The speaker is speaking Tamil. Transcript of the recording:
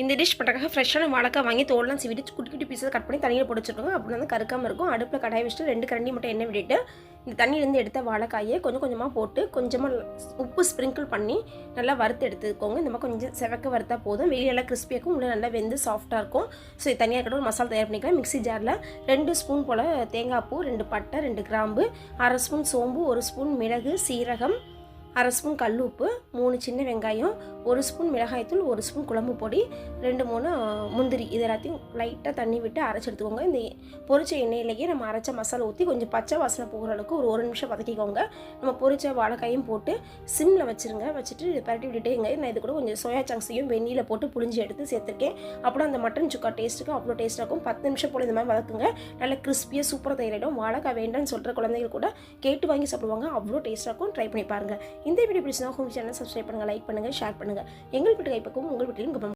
இந்த டிஷ் பண்ணுறதுக்காக ஃப்ரெஷ்ஷான வாழைக்காய் வாங்கி தோல்லாம் சீவிட்டு குட்டி குட்டி பீஸை கட் பண்ணி தண்ணியில் போட்டு வச்சுருக்கோங்க. அப்படி வந்து கருக்காமல் இருக்கும். அடுப்பில் கடாய் வச்சுட்டு 2 கரண்டி மட்டும் எண்ணெய் விட்டுட்டு இந்த தண்ணியிலேருந்து எடுத்த வாழைக்காயை கொஞ்சம் கொஞ்சமாக போட்டு கொஞ்சமாக உப்பு ஸ்ப்ரிங்கிள் பண்ணி நல்லா வறுத்து எடுத்துக்கோங்க. இந்த மாதிரி கொஞ்சம் செவக்க வறுத்தா போதும். வெளியெல்லாம் கிறிஸ்பியாக்கும், உள்ளே நல்லா வெந்து சாஃப்ட்டாக இருக்கும். ஸோ இது தனியாக இருக்கட்டும். ஒரு மசாலா தயார் பண்ணிக்கலாம். மிக்ஸி ஜாரில் 2 ஸ்பூன் போல் தேங்காய் பூ, 2 பட்டை, 2 கிராம்பு, 1/2 ஸ்பூன் சோம்பு, 1 ஸ்பூன் மிளகு, சீரகம், 1/2 ஸ்பூன் கல்லுப்பு, 3 சின்ன வெங்காயம், 1 ஸ்பூன் மிளகாய்த்தூள், 1 ஸ்பூன் குழம்பு பொடி, 2-3 முந்திரி, இது எல்லாத்தையும் லைட்டாக தண்ணி விட்டு அரைச்சி எடுத்துக்கோங்க. இந்த பொரிச்ச எண்ணெயிலேயே நம்ம அரைச்ச மசாலா ஊற்றி கொஞ்சம் பச்சை வாசனை போகிற அளவுக்கு ஒரு 1 நிமிஷம் வதக்கிக்கோங்க. நம்ம பொரிச்ச வாழைக்காயும் போட்டு சிம்மில் வச்சுருங்க. வச்சுட்டு பரட்டி விட்டுட்டேங்க. நான் இது கூட கொஞ்சம் சோயா சங்க்ஸையும் வெந்நீரில் போட்டு புளிஞ்சு எடுத்து சேர்த்துருக்கேன். அப்புறம் அந்த மட்டன் சுக்கா டேஸ்ட்டுக்கு அவ்வளோ டேஸ்ட்டாக இருக்கும். 10 நிமிஷம் போல் இந்த மாதிரி வதக்குங்க. நல்லா கிறிஸ்பியாக சூப்பராக தயாரிடும். வாழைக்காய் வேண்டான்னு சொல்கிற குழந்தைகள் கூட கேட்டு வாங்கி சாப்பிடுவாங்க. அவ்வளோ டேஸ்ட்டாக இருக்கும். ட்ரை பண்ணி பாருங்கள். இந்த வீடியோ பிடிச்சிருந்தா ஹோம் சேனல் சப்ஸ்கிரைப் பண்ணுங்கள், லைக் பண்ணுங்கள், ஷேர் பண்ணுங்கள். எங்கள் வீட்டு கைப்பக்கம் உங்கள் வீட்டிலும்